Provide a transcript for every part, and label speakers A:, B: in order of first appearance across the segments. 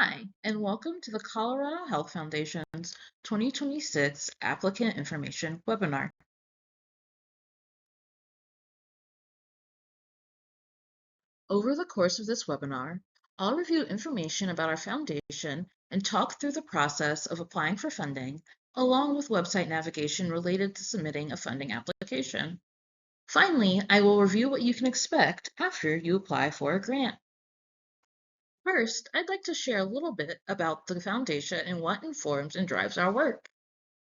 A: Hi, and welcome to the Colorado Health Foundation's 2026 Applicant Information webinar. Over the course of this webinar, I'll review information about our foundation and talk through the process of applying for funding, along with website navigation related to submitting a funding application. Finally, I will review what you can expect after you apply for a grant. First, I'd like to share a little bit about the foundation and what informs and drives our work.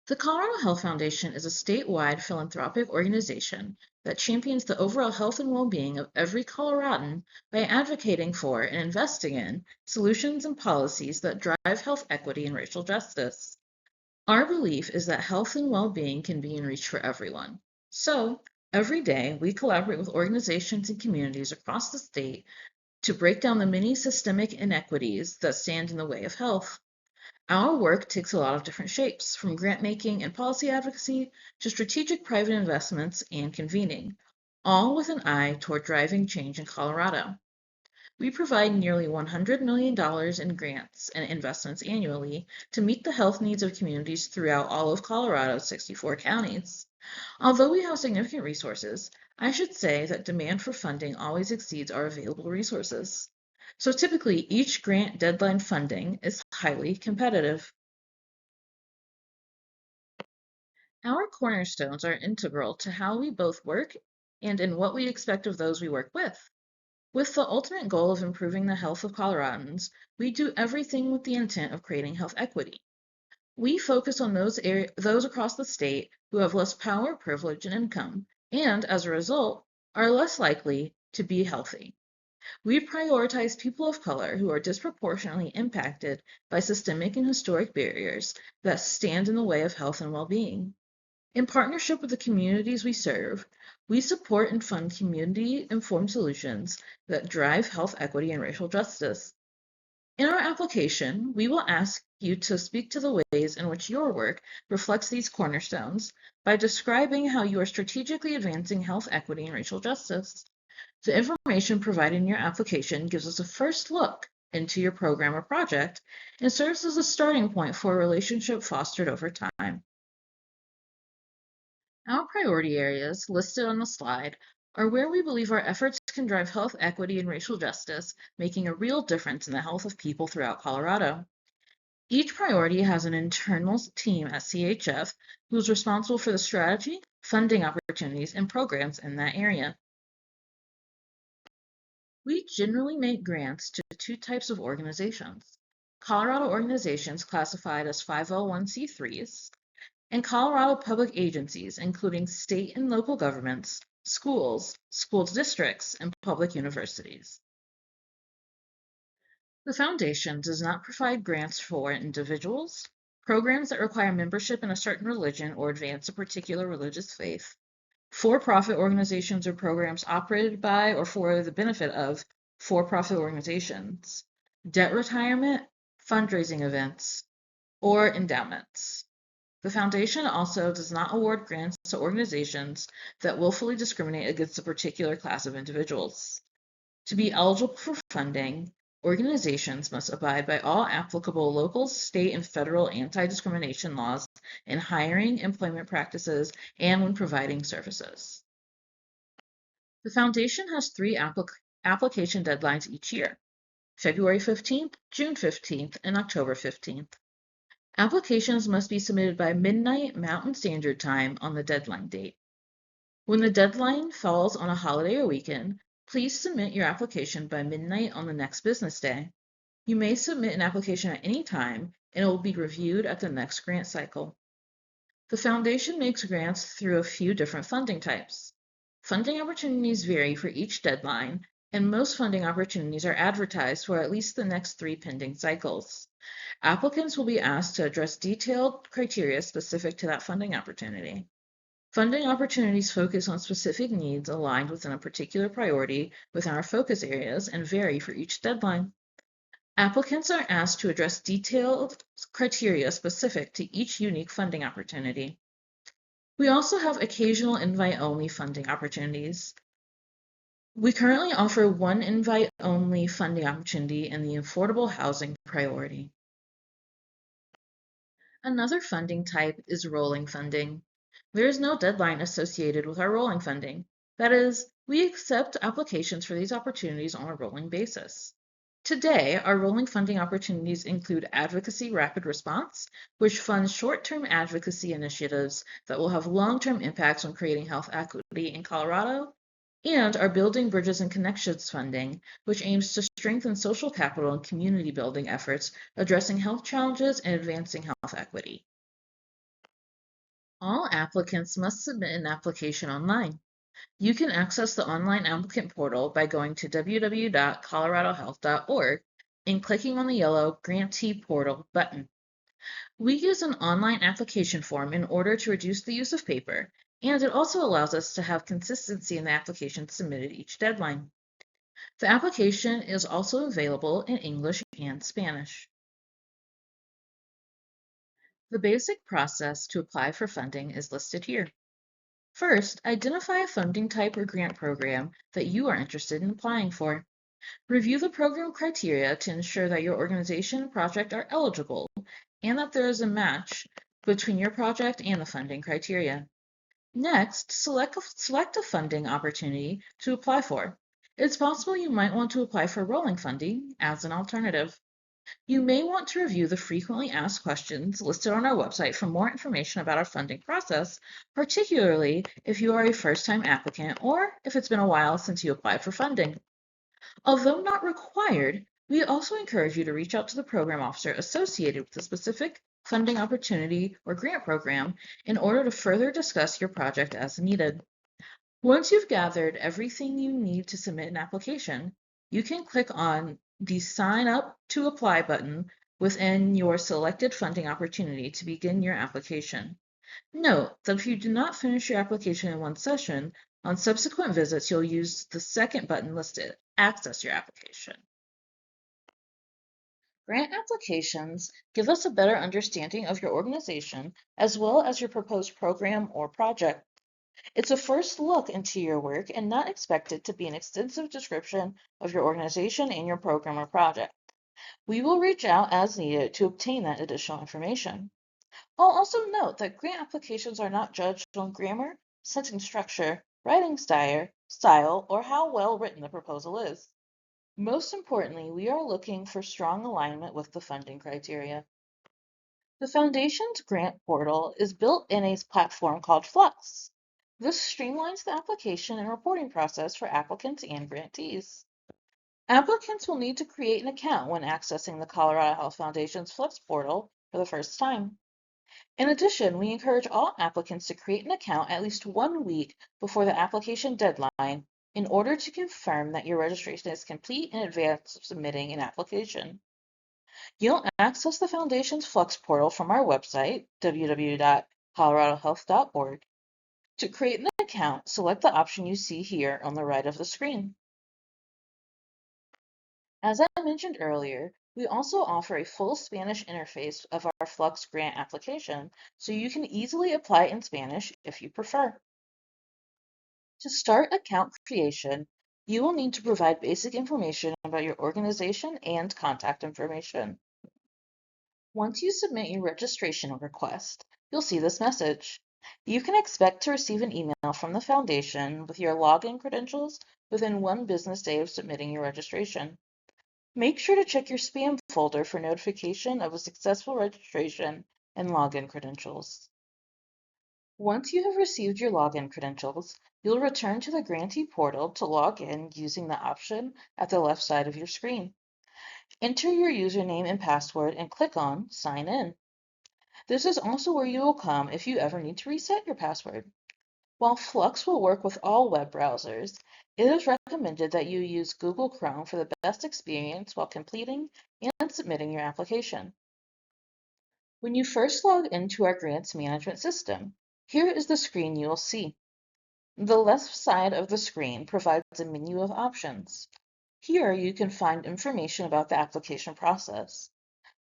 A: The Colorado Health Foundation is a statewide philanthropic organization that champions the overall health and well-being of every Coloradan by advocating for and investing in solutions and policies that drive health equity and racial justice. Our belief is that health and well-being can be in reach for everyone. So, every day we collaborate with organizations and communities across the state to break down the many systemic inequities that stand in the way of health. Our work takes a lot of different shapes, from grant making and policy advocacy to strategic private investments and convening, all with an eye toward driving change in Colorado. We provide nearly $100 million in grants and investments annually to meet the health needs of communities throughout all of Colorado's 64 counties. Although we have significant resources, I should say that demand for funding always exceeds our available resources. So typically, each grant deadline funding is highly competitive. Our cornerstones are integral to how we both work and in what we expect of those we work with. With the ultimate goal of improving the health of Coloradans, we do everything with the intent of creating health equity. We focus on those across the state who have less power, privilege, and income, and as a result, are less likely to be healthy. We prioritize people of color who are disproportionately impacted by systemic and historic barriers that stand in the way of health and well-being. In partnership with the communities we serve, we support and fund community-informed solutions that drive health equity and racial justice. In our application, we will ask you to speak to the ways in which your work reflects these cornerstones by describing how you are strategically advancing health equity and racial justice. The information provided in your application gives us a first look into your program or project and serves as a starting point for a relationship fostered over time. Our priority areas, listed on the slide, are where we believe our efforts can drive health equity and racial justice, making a real difference in the health of people throughout Colorado. Each priority has an internal team at CHF who is responsible for the strategy, funding opportunities, and programs in that area. We generally make grants to two types of organizations: Colorado organizations classified as 501c3s, and Colorado public agencies, including state and local governments, schools, school districts, and public universities. The foundation does not provide grants for individuals, programs that require membership in a certain religion or advance a particular religious faith, for-profit organizations or programs operated by or for the benefit of for-profit organizations, debt retirement, fundraising events, or endowments. The foundation also does not award grants to organizations that willfully discriminate against a particular class of individuals. To be eligible for funding, organizations must abide by all applicable local, state, and federal anti-discrimination laws in hiring, employment practices, and when providing services. The foundation has three application deadlines each year: February 15th, June 15th, and October 15th. Applications must be submitted by midnight Mountain Standard Time on the deadline date. When the deadline falls on a holiday or weekend, please submit your application by midnight on the next business day. You may submit an application at any time, and it will be reviewed at the next grant cycle. The foundation makes grants through a few different funding types. Funding opportunities vary for each deadline, and most funding opportunities are advertised for at least the next 3 pending cycles. Applicants will be asked to address detailed criteria specific to that funding opportunity. Funding opportunities focus on specific needs aligned within a particular priority within our focus areas and vary for each deadline. Applicants are asked to address detailed criteria specific to each unique funding opportunity. We also have occasional invite-only funding opportunities. We currently offer one invite-only funding opportunity in the affordable housing priority. Another funding type is rolling funding. There is no deadline associated with our rolling funding. That is, we accept applications for these opportunities on a rolling basis. Today, our rolling funding opportunities include Advocacy Rapid Response, which funds short-term advocacy initiatives that will have long-term impacts on creating health equity in Colorado, and our Building Bridges and Connections funding, which aims to strengthen social capital and community building efforts addressing health challenges and advancing health equity. All applicants must submit an application online. You can access the online applicant portal by going to www.coloradohealth.org and clicking on the yellow Grantee Portal button. We use an online application form in order to reduce the use of paper, and it also allows us to have consistency in the applications submitted each deadline. The application is also available in English and Spanish. The basic process to apply for funding is listed here. First, identify a funding type or grant program that you are interested in applying for. Review the program criteria to ensure that your organization and project are eligible and that there is a match between your project and the funding criteria. Next, select a funding opportunity to apply for. It's possible you might want to apply for rolling funding as an alternative. You may want to review the frequently asked questions listed on our website for more information about our funding process, particularly if you are a first-time applicant or if it's been a while since you applied for funding. Although not required, we also encourage you to reach out to the program officer associated with the specific funding opportunity or grant program in order to further discuss your project as needed. Once you've gathered everything you need to submit an application, you can click on the Sign Up to Apply button within your selected funding opportunity to begin your application. Note that if you do not finish your application in one session, on subsequent visits you'll use the second button listed, Access Your Application. Grant applications give us a better understanding of your organization as well as your proposed program or project. It's a first look into your work and not expected to be an extensive description of your organization and your program or project. We will reach out as needed to obtain that additional information. I'll also note that grant applications are not judged on grammar, sentence structure, writing style, or how well written the proposal is. Most importantly, we are looking for strong alignment with the funding criteria. The Foundation's grant portal is built in a platform called Flux. This streamlines the application and reporting process for applicants and grantees. Applicants will need to create an account when accessing the Colorado Health Foundation's Flux portal for the first time. In addition, we encourage all applicants to create an account at least 1 week before the application deadline in order to confirm that your registration is complete in advance of submitting an application. You'll access the Foundation's Flux portal from our website, www.coloradohealth.org. To create an account, select the option you see here on the right of the screen. As I mentioned earlier, we also offer a full Spanish interface of our Flux grant application, so you can easily apply in Spanish if you prefer. To start account creation, you will need to provide basic information about your organization and contact information. Once you submit your registration request, you'll see this message. You can expect to receive an email from the Foundation with your login credentials within 1 business day of submitting your registration. Make sure to check your spam folder for notification of a successful registration and login credentials. Once you have received your login credentials, you'll return to the grantee portal to log in using the option at the left side of your screen. Enter your username and password and click on Sign In. This is also where you will come if you ever need to reset your password. While Flux will work with all web browsers, it is recommended that you use Google Chrome for the best experience while completing and submitting your application. When you first log into our grants management system, here is the screen you will see. The left side of the screen provides a menu of options. Here you can find information about the application process.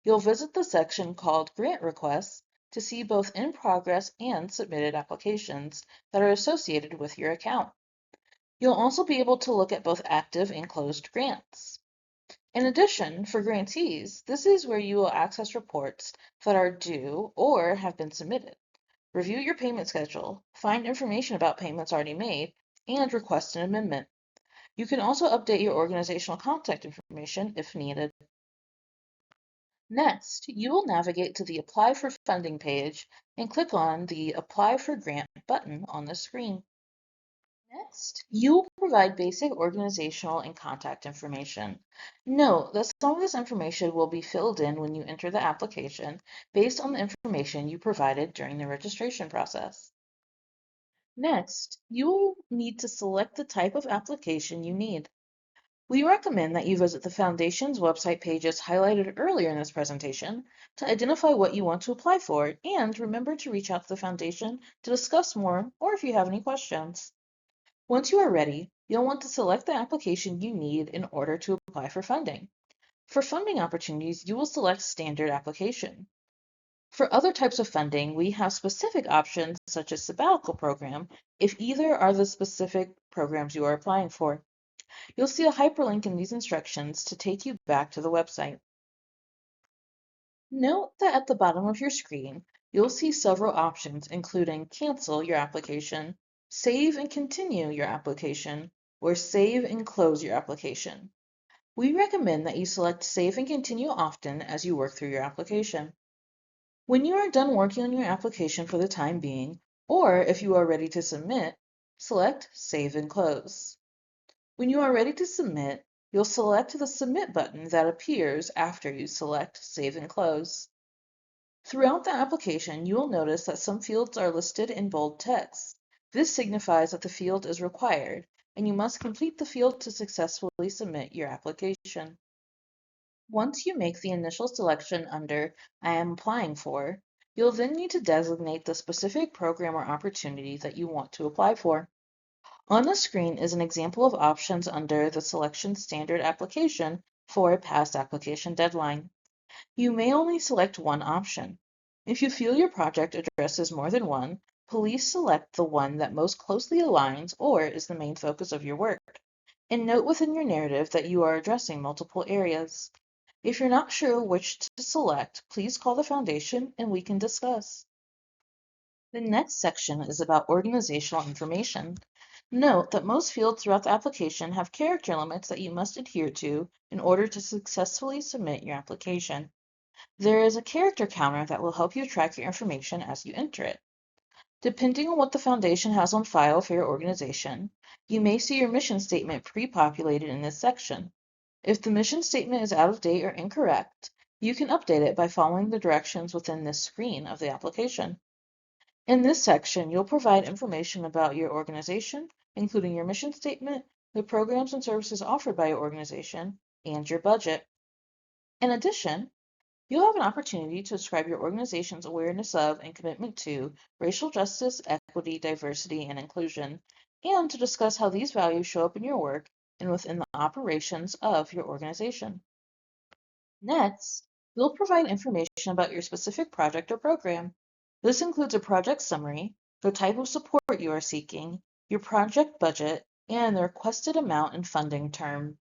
A: You'll visit the section called Grant Requests to see both in progress and submitted applications that are associated with your account. You'll also be able to look at both active and closed grants. In addition, for grantees, this is where you will access reports that are due or have been submitted. Review your payment schedule, find information about payments already made, and request an amendment. You can also update your organizational contact information if needed. Next, you will navigate to the Apply for Funding page and click on the Apply for Grant button on the screen. Next, you will provide basic organizational and contact information. Note that some of this information will be filled in when you enter the application based on the information you provided during the registration process. Next, you will need to select the type of application you need. We recommend that you visit the Foundation's website pages highlighted earlier in this presentation to identify what you want to apply for, and remember to reach out to the Foundation to discuss more or if you have any questions. Once you are ready, you'll want to select the application you need in order to apply for funding. For funding opportunities, you will select Standard Application. For other types of funding, we have specific options such as Sabbatical Program if either are the specific programs you are applying for. You'll see a hyperlink in these instructions to take you back to the website. Note that at the bottom of your screen, you'll see several options including Cancel your application, Save and continue your application, or Save and close your application. We recommend that you select Save and continue often as you work through your application. When you are done working on your application for the time being, or if you are ready to submit, select Save and close. When you are ready to submit, you'll select the Submit button that appears after you select Save and Close. Throughout the application, you will notice that some fields are listed in bold text. This signifies that the field is required, and you must complete the field to successfully submit your application. Once you make the initial selection under I am applying for, you'll then need to designate the specific program or opportunity that you want to apply for. On the screen is an example of options under the Selection Standard application for a past application deadline. You may only select one option. If you feel your project addresses more than one, please select the one that most closely aligns or is the main focus of your work. And note within your narrative that you are addressing multiple areas. If you're not sure which to select, please call the Foundation and we can discuss. The next section is about organizational information. Note that most fields throughout the application have character limits that you must adhere to in order to successfully submit your application. There is a character counter that will help you track your information as you enter it. Depending on what the Foundation has on file for your organization, you may see your mission statement pre-populated in this section. If the mission statement is out of date or incorrect, you can update it by following the directions within this screen of the application. In this section, you'll provide information about your organization, including your mission statement, the programs and services offered by your organization, and your budget. In addition, you'll have an opportunity to describe your organization's awareness of and commitment to racial justice, equity, diversity, and inclusion, and to discuss how these values show up in your work and within the operations of your organization. Next, you'll provide information about your specific project or program. This includes a project summary, the type of support you are seeking, your project budget, and the requested amount and funding term.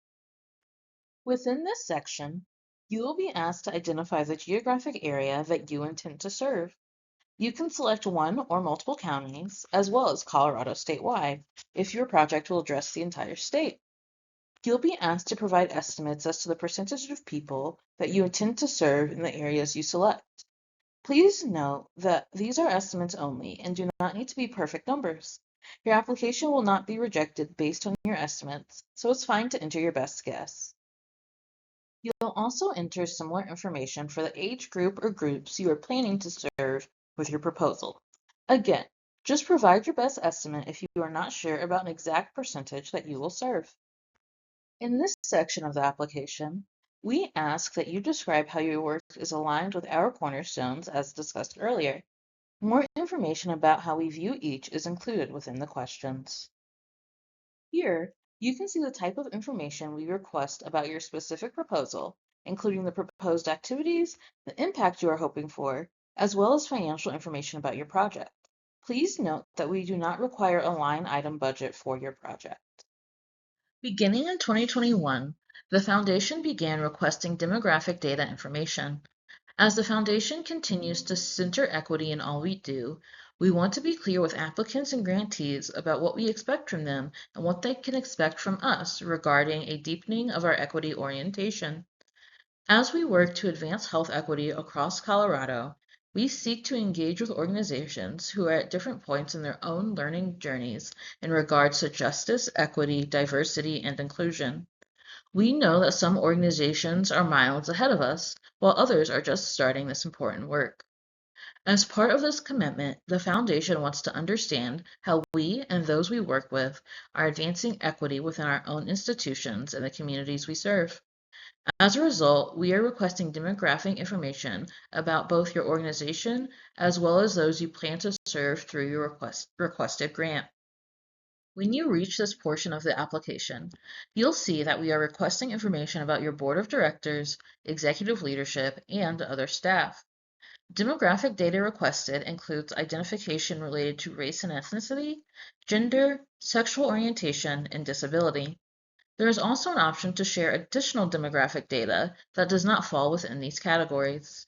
A: Within this section, you will be asked to identify the geographic area that you intend to serve. You can select one or multiple counties, as well as Colorado statewide, if your project will address the entire state. You'll be asked to provide estimates as to the percentage of people that you intend to serve in the areas you select. Please note that these are estimates only and do not need to be perfect numbers. Your application will not be rejected based on your estimates, so it's fine to enter your best guess. You'll also enter similar information for the age group or groups you are planning to serve with your proposal. Again, just provide your best estimate if you are not sure about an exact percentage that you will serve. In this section of the application, we ask that you describe how your work is aligned with our cornerstones as discussed earlier. More information about how we view each is included within the questions. Here, you can see the type of information we request about your specific proposal, including the proposed activities, the impact you are hoping for, as well as financial information about your project. Please note that we do not require a line item budget for your project. Beginning in 2021, the Foundation began requesting demographic data information. As the Foundation continues to center equity in all we do, we want to be clear with applicants and grantees about what we expect from them and what they can expect from us regarding a deepening of our equity orientation. As we work to advance health equity across Colorado, we seek to engage with organizations who are at different points in their own learning journeys in regards to justice, equity, diversity, and inclusion. We know that some organizations are miles ahead of us, while others are just starting this important work. As part of this commitment, the Foundation wants to understand how we and those we work with are advancing equity within our own institutions and the communities we serve. As a result, we are requesting demographic information about both your organization as well as those you plan to serve through your requested grant. When you reach this portion of the application, you'll see that we are requesting information about your board of directors, executive leadership, and other staff. Demographic data requested includes identification related to race and ethnicity, gender, sexual orientation, and disability. There is also an option to share additional demographic data that does not fall within these categories.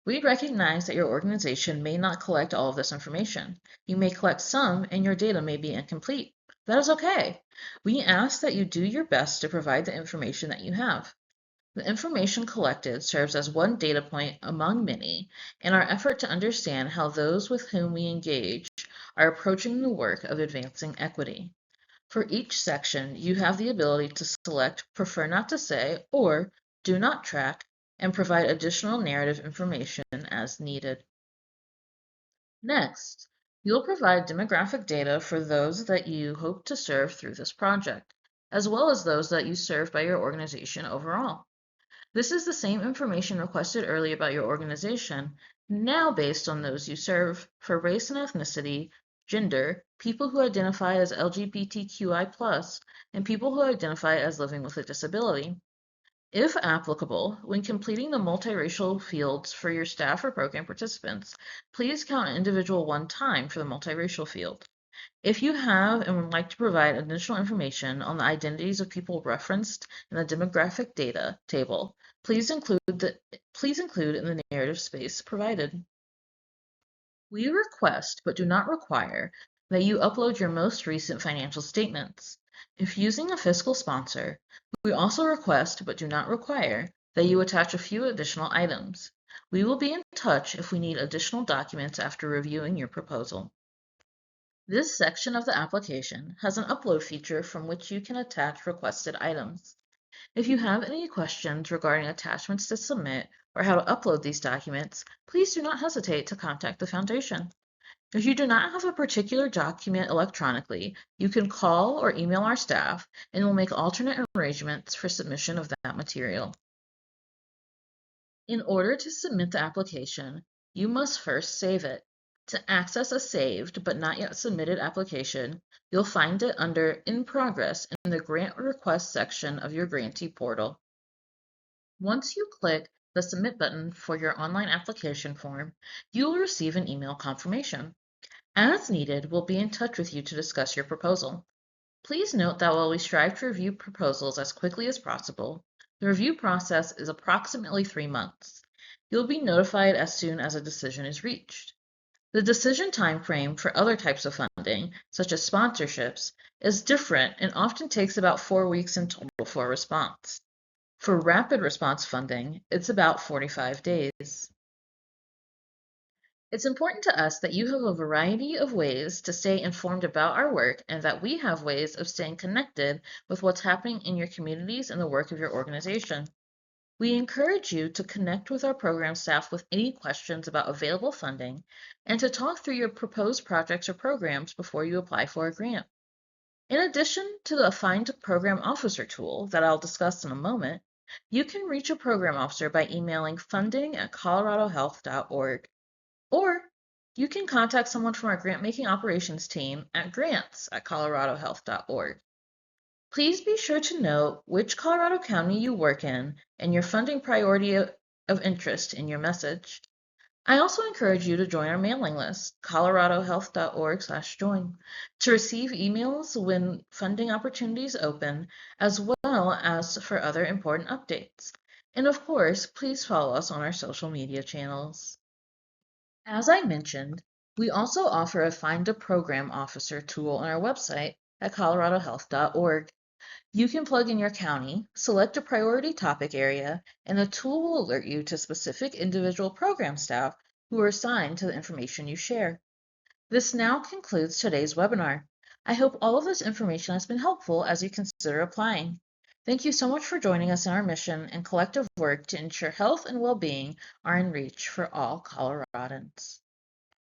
A: We recognize that your organization may not collect all of this information. You may collect some and your data may be incomplete. That is okay. We ask that you do your best to provide the information that you have. The information collected serves as one data point among many in our effort to understand how those with whom we engage are approaching the work of advancing equity. For each section, you have the ability to select Prefer Not to Say or Do Not Track and provide additional narrative information as needed. Next, you'll provide demographic data for those that you hope to serve through this project, as well as those that you serve by your organization overall. This is the same information requested earlier about your organization, now based on those you serve for race and ethnicity, gender, people who identify as LGBTQI+, and people who identify as living with a disability. If applicable, when completing the multiracial fields for your staff or program participants, please count an individual one time for the multiracial field. If you have and would like to provide additional information on the identities of people referenced in the demographic data table, please include in the narrative space provided. We request, but do not require, that you upload your most recent financial statements. If using a fiscal sponsor, we also request, but do not require, that you attach a few additional items. We will be in touch if we need additional documents after reviewing your proposal. This section of the application has an upload feature from which you can attach requested items. If you have any questions regarding attachments to submit or how to upload these documents, please do not hesitate to contact the Foundation. If you do not have a particular document electronically, you can call or email our staff and we'll make alternate arrangements for submission of that material. In order to submit the application, you must first save it. To access a saved but not yet submitted application, you'll find it under In Progress in the Grant Request section of your grantee portal. Once you click the Submit button for your online application form, you will receive an email confirmation. As needed, we'll be in touch with you to discuss your proposal. Please note that while we strive to review proposals as quickly as possible, the review process is approximately 3 months. You'll be notified as soon as a decision is reached. The decision timeframe for other types of funding, such as sponsorships, is different and often takes about 4 weeks in total for a response. For rapid response funding, it's about 45 days. It's important to us that you have a variety of ways to stay informed about our work and that we have ways of staying connected with what's happening in your communities and the work of your organization. We encourage you to connect with our program staff with any questions about available funding and to talk through your proposed projects or programs before you apply for a grant. In addition to the Find Program Officer tool that I'll discuss in a moment, you can reach a program officer by emailing funding@coloradohealth.org. Or you can contact someone from our grant-making operations team at grants@coloradohealth.org. Please be sure to note which Colorado County you work in and your funding priority of interest in your message. I also encourage you to join our mailing list, coloradohealth.org/join, to receive emails when funding opportunities open, as well as for other important updates. And of course, please follow us on our social media channels. As I mentioned, we also offer a Find a Program Officer tool on our website at coloradohealth.org. You can plug in your county, select a priority topic area, and the tool will alert you to specific individual program staff who are assigned to the information you share. This now concludes today's webinar. I hope all of this information has been helpful as you consider applying. Thank you so much for joining us in our mission and collective work to ensure health and well-being are in reach for all Coloradans.